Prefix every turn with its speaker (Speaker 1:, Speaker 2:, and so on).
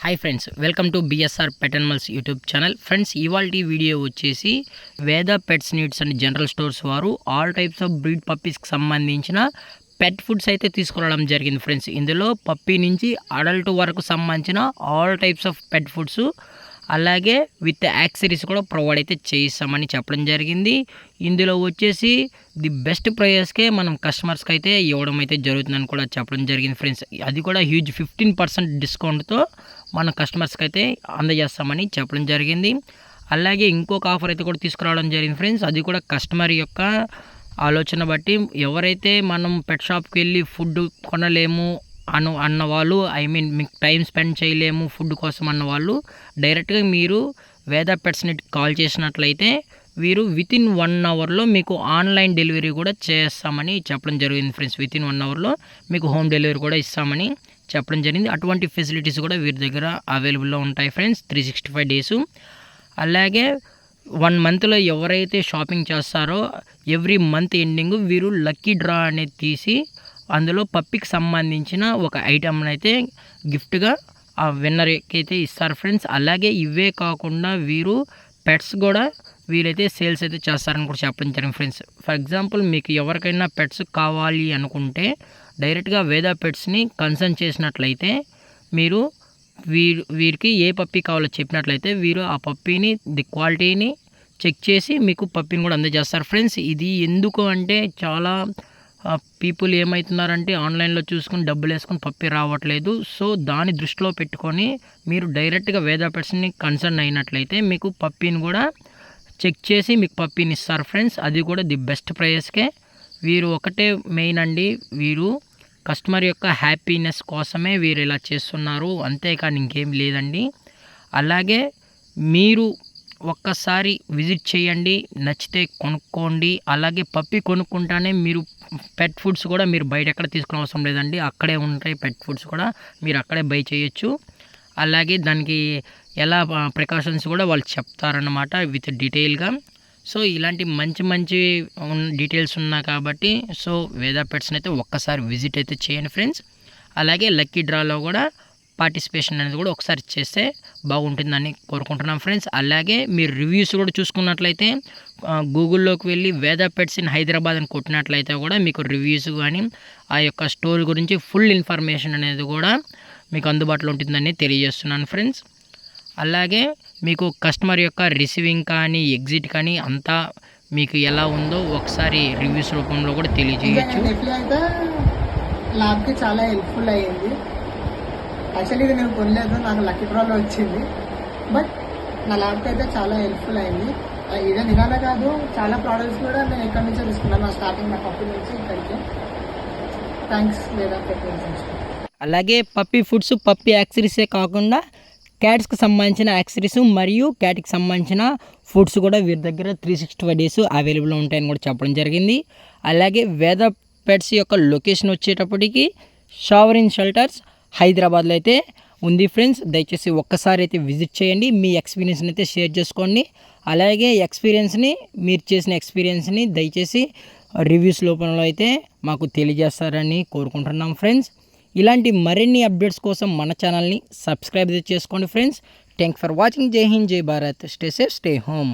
Speaker 1: Hi friends, welcome to BSR pet animals YouTube channel. Friends, ఇవాల్టి video వచ్చేసి వేద pets needs and general stores వారు all types of breed పప్పీస్కి సంబంధించిన పెట్ foods అయితే తీసుకురావడం జరిగింది. ఫ్రెండ్స్, ఇందులో పప్పీ నుంచి అడల్ట్ వరకు సంబంధించిన all types of pet foods అలాగే విత్ యాక్సెసరీస్ కూడా ప్రొవైడ్ అయితే చేయిస్తామని చెప్పడం జరిగింది. ఇందులో వచ్చేసి ది బెస్ట్ ప్రైస్కే మనం కస్టమర్స్కి అయితే ఇవ్వడం అయితే జరుగుతుందని కూడా చెప్పడం జరిగింది. ఫ్రెండ్స్, అది కూడా హ్యూజ్ 15% డిస్కౌంట్తో మన కస్టమర్స్కి అయితే అందజేస్తామని చెప్పడం జరిగింది. అలాగే ఇంకొక ఆఫర్ అయితే కూడా తీసుకురావడం జరిగింది. ఫ్రెండ్స్, అది కూడా కస్టమర్ యొక్క ఆలోచన బట్టి ఎవరైతే మనం పెట్ షాప్కి వెళ్ళి ఫుడ్ కొనలేము అన్న వాళ్ళు, మీకు టైం స్పెండ్ చేయలేము ఫుడ్ కోసం అన్న వాళ్ళు డైరెక్ట్గా మీరు వేద పెట్స్ని కాల్ చేసినట్లయితే వీరు వితిన్ 1 అవర్లో మీకు ఆన్లైన్ డెలివరీ కూడా చేస్తామని చెప్పడం జరిగింది. ఫ్రెండ్స్, వితిన్ 1 అవర్లో మీకు హోమ్ డెలివరీ కూడా ఇస్తామని చెప్పడం జరిగింది. అటువంటి ఫెసిలిటీస్ కూడా వీరి దగ్గర అవైలబుల్లో ఉంటాయి. Friends, 365 days. అలాగే 1 మంత్లో ఎవరైతే షాపింగ్ చేస్తారో ఎవ్రీ మంత్ ఎండింగ్ వీరు లక్కీ డ్రా అనేది తీసి అందులో పప్పికి సంబంధించిన ఒక ఐటమ్ని అయితే గిఫ్ట్గా ఆ విన్నర్కి అయితే ఇస్తారు. ఫ్రెండ్స్, అలాగే ఇవే కాకుండా వీరు పెట్స్ కూడా వీరైతే సేల్స్ అయితే చేస్తారని కూడా చెప్పడం జరిగింది. ఫ్రెండ్స్, ఫర్ ఎగ్జాంపుల్ మీకు ఎవరికైనా పెట్స్ కావాలి అనుకుంటే డైరెక్ట్గా వేద పెట్స్ని కన్సల్ట్ చేసినట్లయితే మీరు వీరికి ఏ పప్పీ కావాలో చెప్పినట్లయితే వీరు ఆ పప్పీని ది క్వాలిటీని చెక్ చేసి మీకు పప్పీని కూడా అందజేస్తారు. ఫ్రెండ్స్, ఇది ఎందుకు అంటే చాలా పీపుల్ ఏమవుతున్నారంటే ఆన్లైన్లో చూసుకుని డబ్బులు వేసుకొని పప్పీ రావట్లేదు. సో దాన్ని దృష్టిలో పెట్టుకొని మీరు డైరెక్ట్గా వేద పెట్స్ని కన్సర్న్ అయినట్లయితే మీకు పప్పీని కూడా చెక్ చేసి మీకు పప్పీని ఇస్తారు. ఫ్రెండ్స్, అది కూడా ది బెస్ట్ ప్రైస్కే. వీరు ఒకటే మెయిన్ అండి, వీరు కస్టమర్ యొక్క హ్యాపీనెస్ కోసమే వీరు ఇలా చేస్తున్నారు, అంతేకాని ఇంకేం లేదండి. అలాగే మీరు ఒక్కసారి విజిట్ చేయండి, నచ్చితే కొనుక్కోండి. అలాగే పప్పీ కొనుక్కుంటానే మీరు పెట్ ఫుడ్స్ కూడా మీరు బయట ఎక్కడ తీసుకునే అవసరం లేదండి, అక్కడే ఉంటాయి పెట్ ఫుడ్స్ కూడా, మీరు అక్కడే బై చేయొచ్చు. అలాగే దానికి ఎలా ప్రికాషన్స్ కూడా వాళ్ళు చెప్తారన్నమాట విత్ డీటెయిల్గా. సో ఇలాంటి మంచి డీటెయిల్స్ ఉన్నాయి కాబట్టి సో వేద పెట్స్ని అయితే ఒక్కసారి విజిట్ అయితే చేయండి ఫ్రెండ్స్. అలాగే లక్కీ డ్రాలో కూడా పార్టిసిపేషన్ అనేది కూడా ఒకసారి చేస్తే బాగుంటుందని కోరుకుంటున్నాం ఫ్రెండ్స్. అలాగే మీరు రివ్యూస్ కూడా చూసుకున్నట్లయితే గూగుల్లోకి వెళ్ళి వేద పెట్స్ ఇన్ హైదరాబాద్ అని కొట్టినట్లయితే కూడా మీకు రివ్యూస్ కానీ ఆ యొక్క స్టోర్ గురించి ఫుల్ ఇన్ఫర్మేషన్ అనేది కూడా మీకు అందుబాటులో ఉంటుందని తెలియజేస్తున్నాను ఫ్రెండ్స్. అలాగే మీకు కస్టమర్ యొక్క రిసీవింగ్ కానీ ఎగ్జిట్ కానీ అంతా మీకు ఎలా ఉందో ఒకసారి రివ్యూస్ రూపంలో కూడా తెలియజేయచ్చు.
Speaker 2: ల్యాబ్కి చాలా హెల్ప్ఫుల్ అయ్యింది. యాక్చువల్లీ ఇది నేను కొనలేదు, నాకు లక్కీ డ్రాలో వచ్చింది. బట్ నా ల్యాబ్కి అయితే చాలా హెల్ప్ఫుల్ అయింది. ఇదే ఇలానే కాదు, చాలా ప్రోడక్ట్స్ కూడా నేను ఎక్కడి నుంచో తీసుకున్నాను, స్టార్టింగ్ నా పప్పీ నుంచి ఇక్కడికి. థ్యాంక్స్ లేదా పెట్టిన.
Speaker 1: అలాగే పప్పీ ఫుడ్స్, పప్పీ యాక్సెసరీసే కాకుండా క్యాట్స్కి సంబంధించిన యాక్సెసరీస్ మరియు క్యాట్కి సంబంధించిన ఫుడ్స్ కూడా వీరి దగ్గర 365 డేస్ అవైలబుల్లో ఉంటాయని కూడా చెప్పడం జరిగింది. అలాగే వేద పెట్స్ యొక్క లొకేషన్ వచ్చేటప్పటికి షావరిన్ షెల్టర్స్ హైదరాబాద్లో అయితే ఉంది. ఫ్రెండ్స్, దయచేసి ఒక్కసారి అయితే విజిట్ చేయండి, మీ ఎక్స్పీరియన్స్ని అయితే షేర్ చేసుకోండి. అలాగే మీరు చేసిన ఎక్స్పీరియన్స్ని దయచేసి రివ్యూస్ లోపల అయితే మాకు తెలియజేస్తారని కోరుకుంటున్నాం ఫ్రెండ్స్. ఇలాంటి మరిన్ని అప్డేట్స్ కోసం మన ఛానల్ని సబ్స్క్రైబ్ చేసుకోండి ఫ్రెండ్స్. Thank for watching. జై హింద్, జై Bharat. Stay safe, stay home.